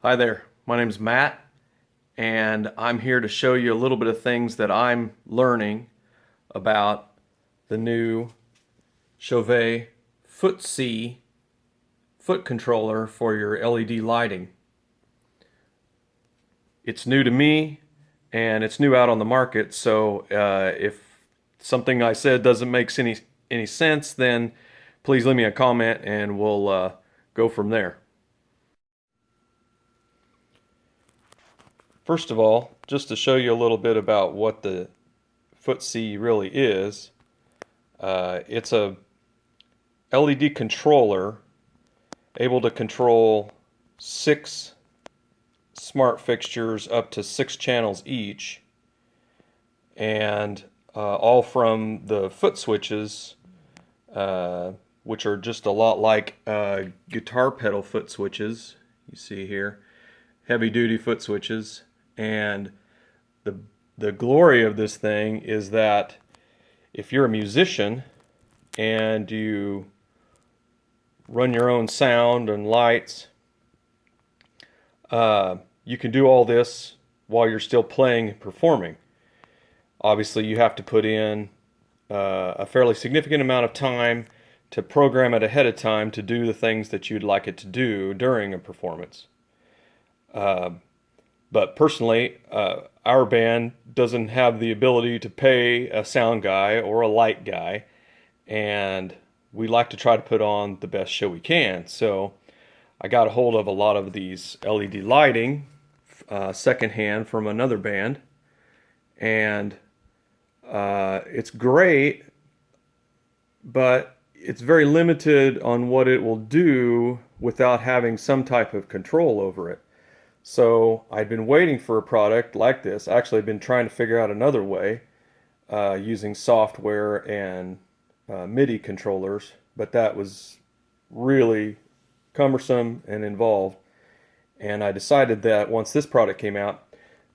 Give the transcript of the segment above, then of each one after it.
Hi there, my name is Matt, and I'm here to show you a little bit of things that I'm learning about the new Chauvet Foot-C foot controller for your LED lighting. It's new to me, and it's new out on the market, so if something I said doesn't make any sense, then please leave me a comment and we'll go from there. First of all, just to show you a little bit about what the Foot-C really is, it's a LED controller able to control 6 smart fixtures up to 6 channels each, and all from the foot switches, which are just a lot like guitar pedal foot switches you see here, heavy duty foot switches. And the glory of this thing is that if you're a musician and you run your own sound and lights, you can do all this while you're still playing and performing. Obviously, you have to put in a fairly significant amount of time to program it ahead of time to do the things that you'd like it to do during a performance. But personally, our band doesn't have the ability to pay a sound guy or a light guy, and we like to try to put on the best show we can. So I got a hold of a lot of these LED lighting secondhand from another band, and it's great, but it's very limited on what it will do without having some type of control over it. So I'd been waiting for a product like this. Actually, I've been trying to figure out another way using software and MIDI controllers, but that was really cumbersome and involved. And I decided that once this product came out,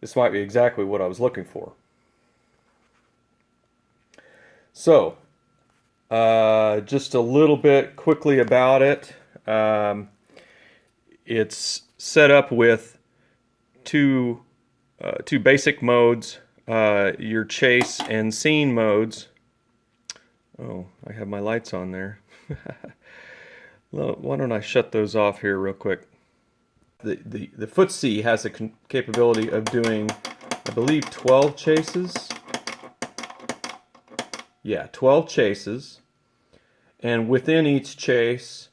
this might be exactly what I was looking for. So, just a little bit quickly about it. It's set up with two basic modes, your chase and scene modes. Oh, I have my lights on there. Why don't I shut those off here real quick? The Foot-C has the capability of doing, I believe, 12 chases. Yeah, 12 chases. And within each chase,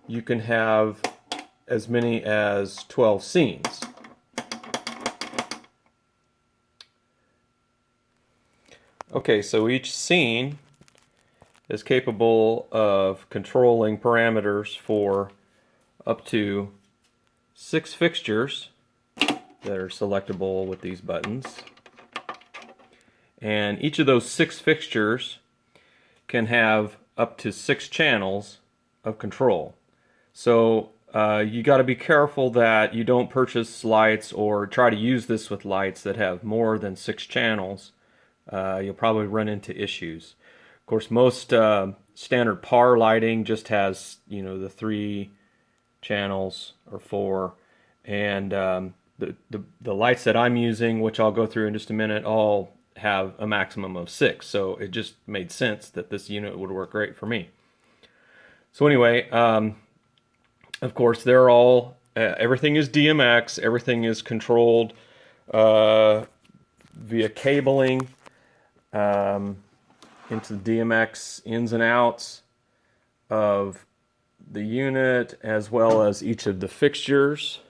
you can have as many as 12 scenes. Okay, so each scene is capable of controlling parameters for up to 6 fixtures that are selectable with these buttons. And each of those 6 fixtures can have up to 6 channels of control. So you got to be careful that you don't purchase lights or try to use this with lights that have more than 6 channels. You'll probably run into issues. Of course, most standard par lighting just has, the 3 channels or 4, and the lights that I'm using, which I'll go through in just a minute, all have a maximum of 6. So it just made sense that this unit would work great for me. So anyway, of course, they're all everything is DMX. Everything is controlled via cabling into the DMX ins and outs of the unit, as well as each of the fixtures.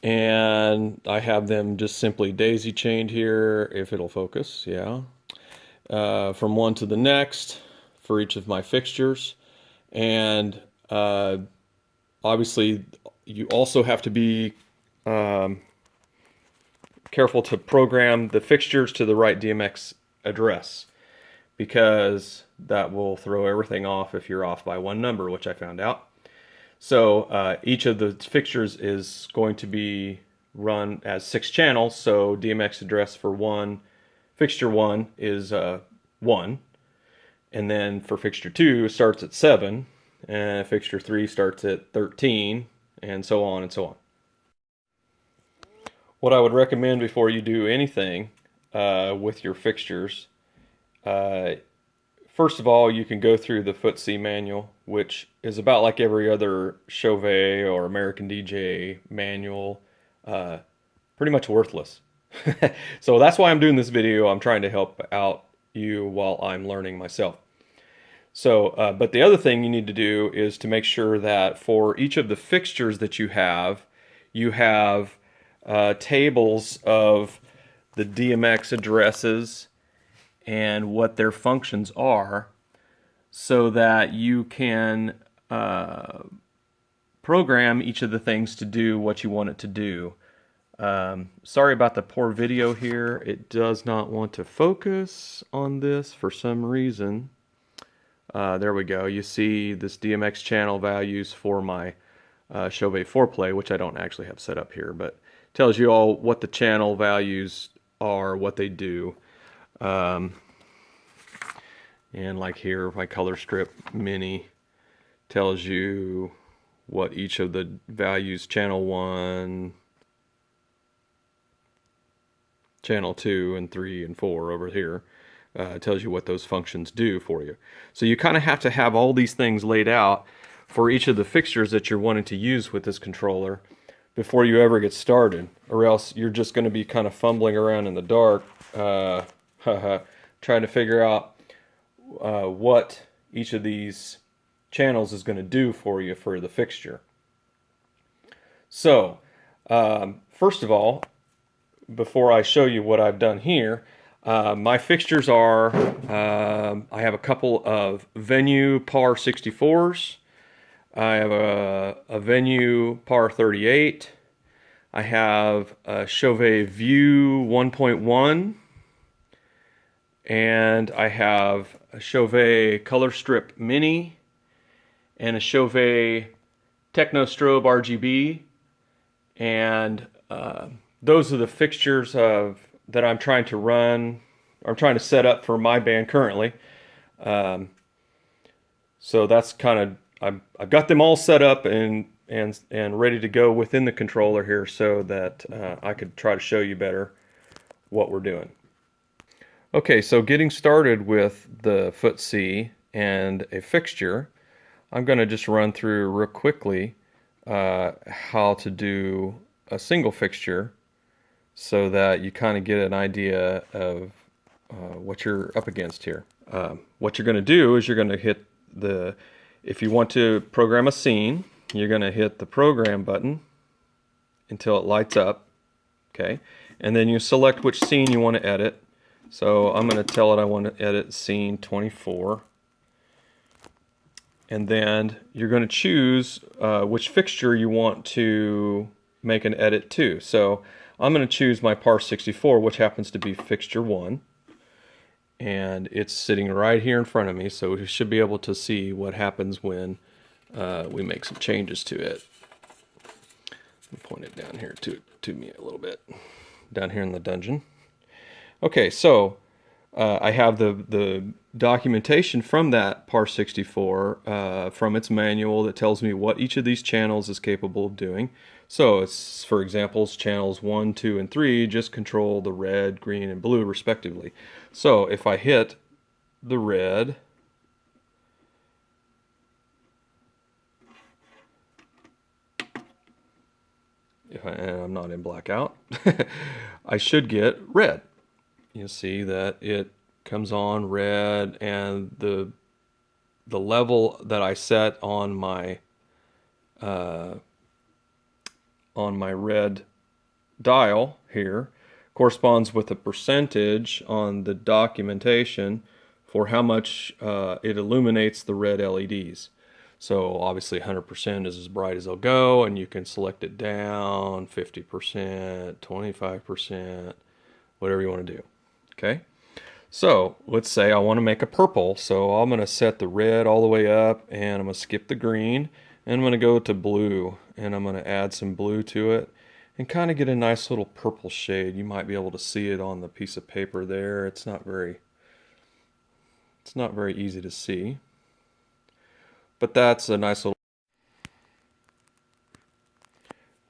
And I have them just simply daisy chained here, if it'll focus, yeah. From one to the next for each of my fixtures. And obviously, you also have to be careful to program the fixtures to the right DMX address, because that will throw everything off if you're off by one number, which I found out. So each of the fixtures is going to be run as 6 channels, so DMX address for fixture 1 is 1, and then for fixture 2 starts at 7, and fixture 3 starts at 13, and so on and so on. What I would recommend before you do anything with your fixtures, uh, first of all, you can go through the Foot-C manual, which is about like every other Chauvet or American DJ manual, pretty much worthless. So that's why I'm doing this video. I'm trying to help out you while I'm learning myself. So, but the other thing you need to do is to make sure that for each of the fixtures that you have tables of the DMX addresses and what their functions are, so that you can program each of the things to do what you want it to do. Sorry about the poor video here. It does not want to focus on this for some reason. There we go. You see this DMX channel values for my Chauvet foreplay, which I don't actually have set up here, but tells you all what the channel values are, what they do. And like here, my color strip mini tells you what each of the values, channel 1, channel 2, and 3, and 4 over here. Tells you what those functions do for you. So you kind of have to have all these things laid out for each of the fixtures that you're wanting to use with this controller before you ever get started, or else you're just going to be kind of fumbling around in the dark trying to figure out what each of these channels is going to do for you for the fixture. So first of all, before I show you what I've done here, my fixtures are, I have a couple of Venue Par 64s. I have a Venue Par 38. I have a Chauvet View 1.1. And I have a Chauvet Color Strip Mini and a Chauvet Techno Strobe RGB. And those are the fixtures that I'm trying to run, or I'm trying to set up for my band currently. So that's kind of, I've got them all set up and ready to go within the controller here, so that I could try to show you better what we're doing. Okay, so getting started with the Foot-C and a fixture, I'm going to just run through real quickly how to do a single fixture, so that you kind of get an idea of what you're up against here. What you're going to do is you're going to hit if you want to program a scene, you're going to hit the program button until it lights up, okay? And then you select which scene you want to edit. So I'm going to tell it I want to edit scene 24. And then you're going to choose which fixture you want to make an edit to. So I'm going to choose my Par 64, which happens to be fixture 1. And it's sitting right here in front of me, so you should be able to see what happens when we make some changes to it. Let me point it down here to me a little bit, down here in the dungeon. Okay, so I have the documentation from that Par 64 from its manual that tells me what each of these channels is capable of doing. So it's, for example, channels 1, 2, and 3 just control the red, green, and blue respectively. So if I hit the red, and I'm not in blackout, I should get red. You'll see that it comes on red, and the level that I set on my red dial here corresponds with the percentage on the documentation for how much it illuminates the red LEDs. So obviously 100% is as bright as they'll go, and you can select it down 50%, 25%, whatever you want to do. Okay, so let's say I want to make a purple, so I'm going to set the red all the way up, and I'm going to skip the green, and I'm going to go to blue, and I'm going to add some blue to it and kind of get a nice little purple shade. You might be able to see it on the piece of paper there. It's not very easy to see, but that's a nice little.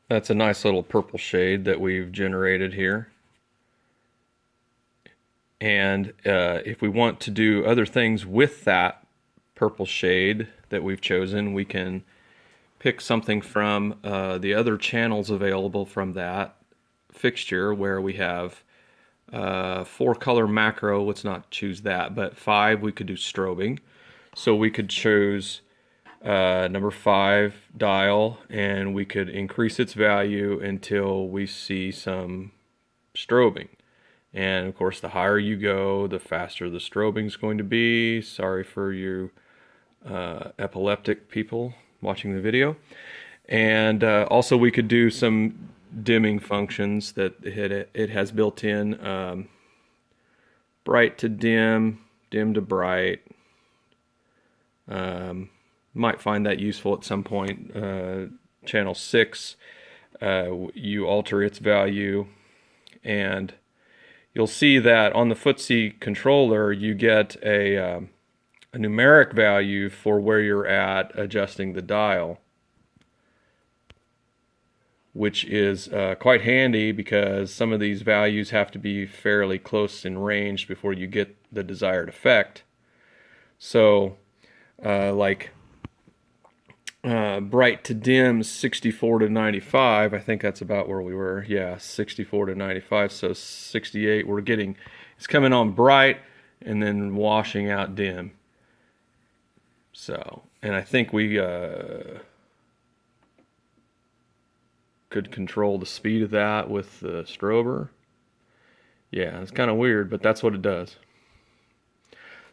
That's a nice little purple shade that we've generated here. And if we want to do other things with that purple shade that we've chosen, we can pick something from the other channels available from that fixture, where we have 4-color macro. Let's not choose that, but 5 we could do strobing. So we could choose number 5 dial, and we could increase its value until we see some strobing. And of course, the higher you go, the faster the strobing is going to be. Sorry for you epileptic people watching the video. And also we could do some dimming functions that it has built in. Bright to dim, dim to bright. Might find that useful at some point. Channel 6, you alter its value, and you'll see that on the Foot-C controller you get a numeric value for where you're at adjusting the dial, which is quite handy because some of these values have to be fairly close in range before you get the desired effect. So like bright to dim 64 to 95, I think that's about where we were. Yeah, 64 to 95, so 68 we're getting, it's coming on bright and then washing out dim. So, and I think we could control the speed of that with the strober. Yeah, it's kind of weird, but that's what it does.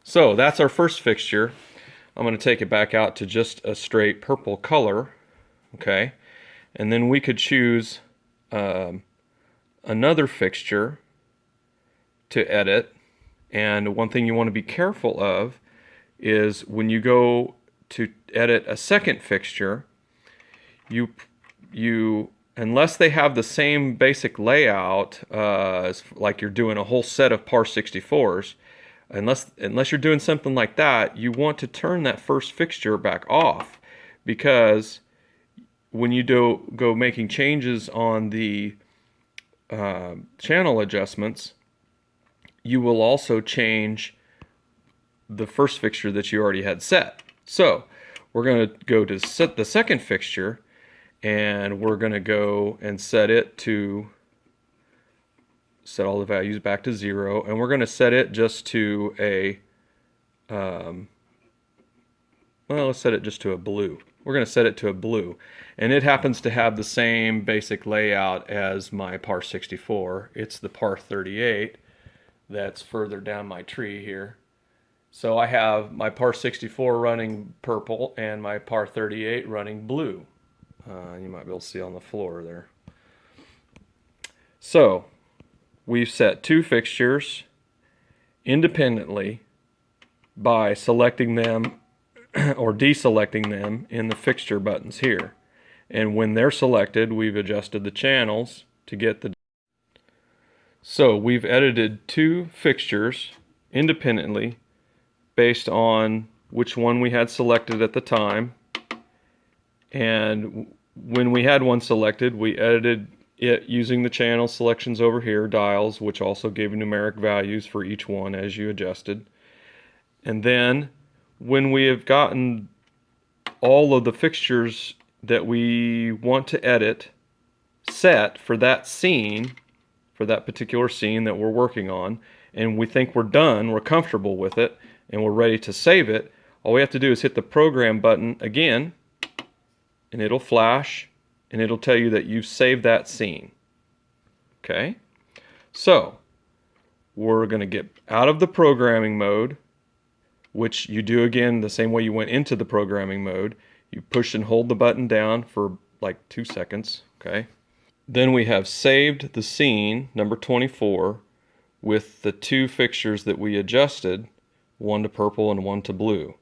So that's our first fixture. I'm going to take it back out to just a straight purple color, okay? And then we could choose another fixture to edit. And one thing you want to be careful of is when you go to edit a second fixture, you unless they have the same basic layout, like you're doing a whole set of par 64s, unless you're doing something like that, you want to turn that first fixture back off, because when you go making changes on the channel adjustments, you will also change the first fixture that you already had set. So we're going to go to set the second fixture, and we're going to go and set all the values back to 0, and we're going to set it just to a well, let's set it just to a blue. We're going to set it to a blue, and it happens to have the same basic layout as my par 64. It's the par 38 that's further down my tree here. So I have my par 64 running purple and my par 38 running blue. You might be able to see on the floor there. So we've set 2 fixtures independently by selecting them or deselecting them in the fixture buttons here. And when they're selected, we've adjusted the channels to get the... So we've edited 2 fixtures independently based on which one we had selected at the time. And when we had one selected, we edited it using the channel selections over here, dials, which also gave numeric values for each one as you adjusted. And then when we have gotten all of the fixtures that we want to edit set for that scene, for that particular scene that we're working on, and we think we're done, we're comfortable with it, and we're ready to save it, all we have to do is hit the program button again, and it'll flash, and it'll tell you that you've saved that scene. Okay? So, we're going to get out of the programming mode, which you do again the same way you went into the programming mode. You push and hold the button down for like 2 seconds. Okay? Then we have saved the scene, number 24, with the 2 fixtures that we adjusted, one to purple and one to blue.